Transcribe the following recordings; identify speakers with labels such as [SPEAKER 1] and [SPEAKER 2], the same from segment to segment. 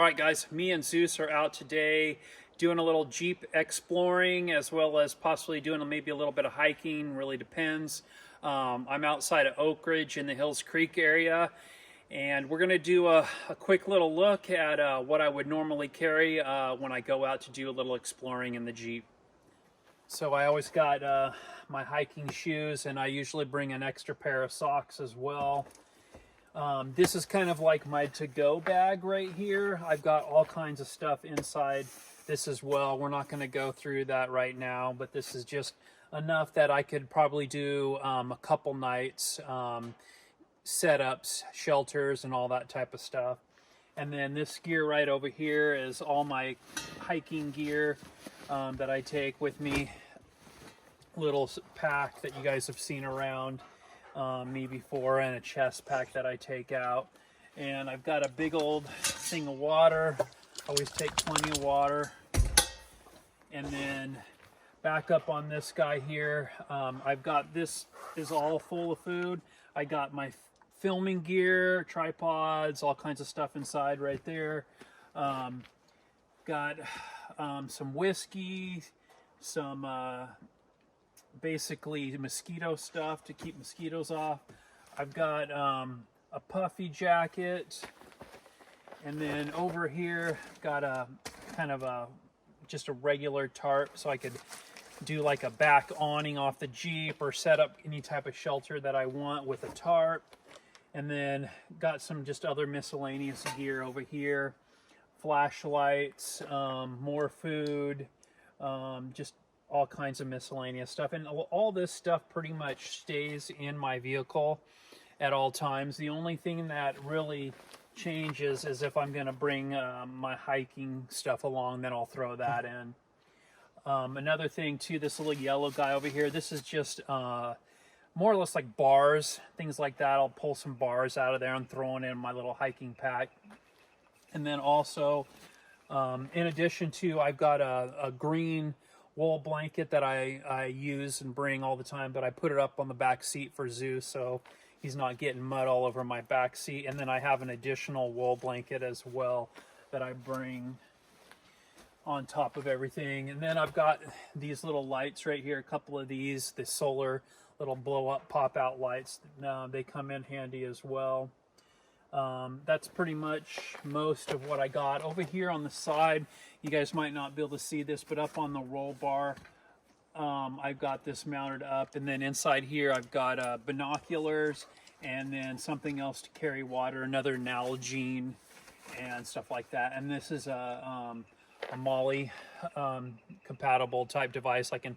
[SPEAKER 1] All right, guys, me and Zeus are out today doing a little Jeep exploring as well as possibly doing maybe a little bit of hiking, really depends. I'm outside of Oak Ridge in the Hills Creek area, and we're going to do a quick little look at what I would normally carry when I go out to do a little exploring in the Jeep. So I always got my hiking shoes, and I usually bring an extra pair of socks as well. This is kind of like my to-go bag right here. I've got all kinds of stuff inside this as well. We're not going to go through that right now, but this is just enough that I could probably do a couple nights, setups, shelters, and all that type of stuff. And then this gear right over here is all my hiking gear that I take with me. Little pack that you guys have seen around me before, and a chest pack that I take out. And I've got a big old thing of water. Always take plenty of water. And then back up on this guy here, I've got, this is all full of food. I got my filming gear, tripods, all kinds of stuff inside right there. Got some whiskey, some basically mosquito stuff to keep mosquitoes off. I've got a puffy jacket, and then over here got a kind of just a regular tarp, so I could do like a back awning off the Jeep or set up any type of shelter that I want with a tarp. And then got some just other miscellaneous gear over here, flashlights, more food, just all kinds of miscellaneous stuff. And all this stuff pretty much stays in my vehicle at all times. The only thing that really changes is if I'm going to bring my hiking stuff along, then I'll throw that in. Another thing too, this little yellow guy over here, this is just more or less like bars, things like that. I'll pull some bars out of there and throw it in my little hiking pack. And then also, in addition to, I've got a green wool blanket that I use and bring all the time, but I put it up on the back seat for Zeus so he's not getting mud all over my back seat. And then I have an additional wool blanket as well that I bring on top of everything. And then I've got these little lights right here, a couple of these, the solar little blow up pop out lights. They come in handy as well. That's pretty much most of what I got. Over here on the side, you guys might not be able to see this, but up on the roll bar, I've got this mounted up. And then inside here, I've got binoculars and then something else to carry water, another Nalgene and stuff like that. And this is a Molly compatible type device. I can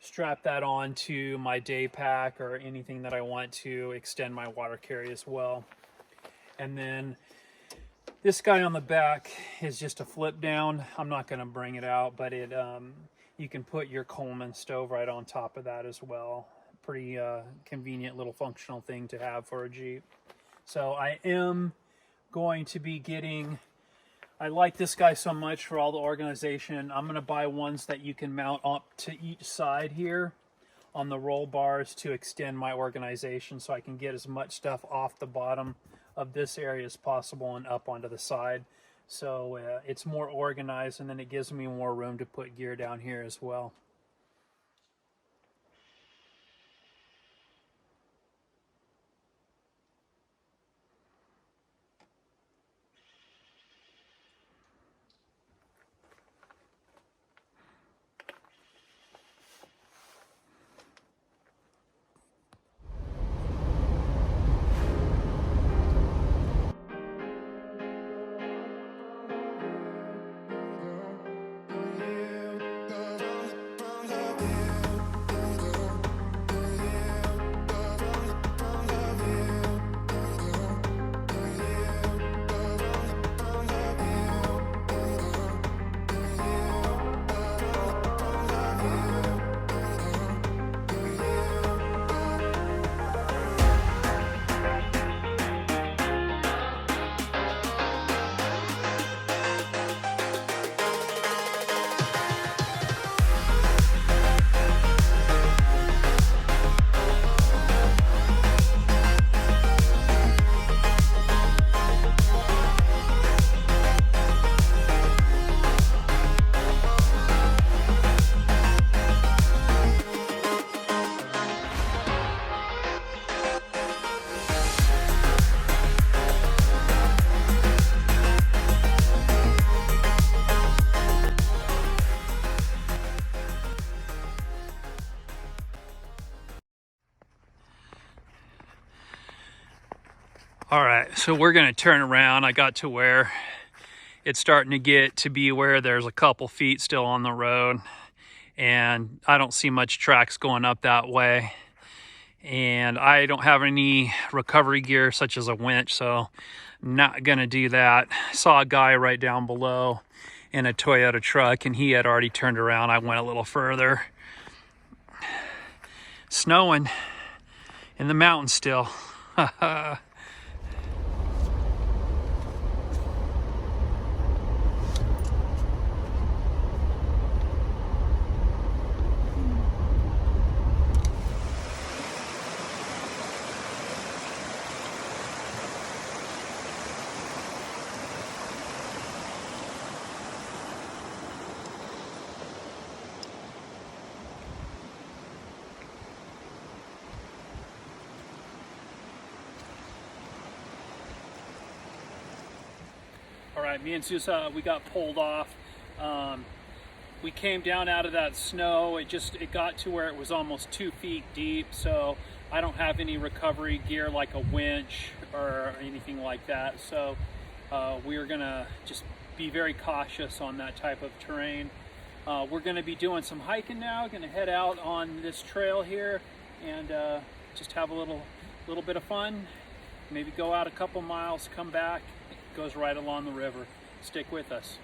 [SPEAKER 1] strap that on to my day pack or anything that I want to extend my water carry as well. And then this guy on the back is just a flip down. I'm not going to bring it out, but it you can put your Coleman stove right on top of that as well. Pretty convenient little functional thing to have for a Jeep. So I am going to be getting, I like this guy so much for all the organization. I'm going to buy ones that you can mount up to each side here on the roll bars to extend my organization, so I can get as much stuff off the bottom of this area as possible and up onto the side. So it's more organized, and then it gives me more room to put gear down here as well. All right, so we're gonna turn around. I got to where it's starting to get to be where there's a couple feet still on the road, and I don't see much tracks going up that way. And I don't have any recovery gear such as a winch, so I'm not gonna do that. I saw a guy right down below in a Toyota truck, and he had already turned around. I went a little further. Snowing in the mountains still. All right, me and Zeus, we got pulled off. We came down out of that snow. It got to where it was almost 2 feet deep, so I don't have any recovery gear like a winch or anything like that. So we're gonna just be very cautious on that type of terrain. We're gonna be doing some hiking now. Gonna head out on this trail here and just have a little bit of fun. Maybe go out a couple miles, come back. It goes right along the river. Stick with us.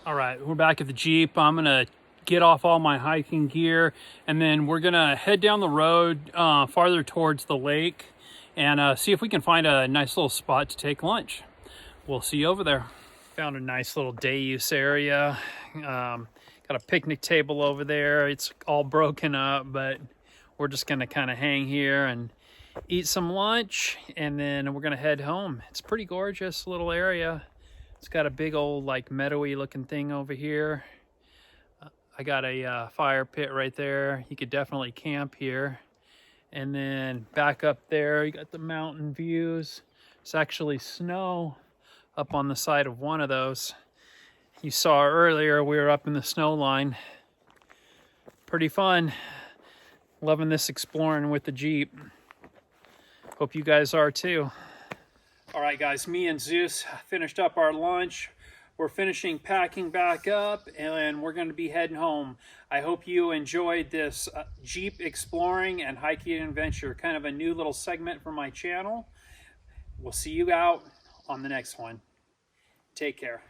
[SPEAKER 1] All right, we're back at the Jeep. I'm gonna get off all my hiking gear, and then we're gonna head down the road farther towards the lake and see if we can find a nice little spot to take lunch. We'll see you over there. Found a nice little day use area. Got a picnic table over there. It's all broken up, but we're just gonna kind of hang here and eat some lunch, and then we're gonna head home. It's a pretty gorgeous little area. It's got a big old like meadowy looking thing over here. I got a fire pit right there. You could definitely camp here. And then back up there, you got the mountain views. It's actually snow up on the side of one of those. You saw earlier, we were up in the snow line. Pretty fun. Loving this exploring with the Jeep. Hope you guys are too. All right, guys, me and Zeus finished up our lunch. We're finishing packing back up, and we're going to be heading home. I hope you enjoyed this Jeep exploring and hiking adventure, kind of a new little segment for my channel. We'll see you out on the next one. Take care.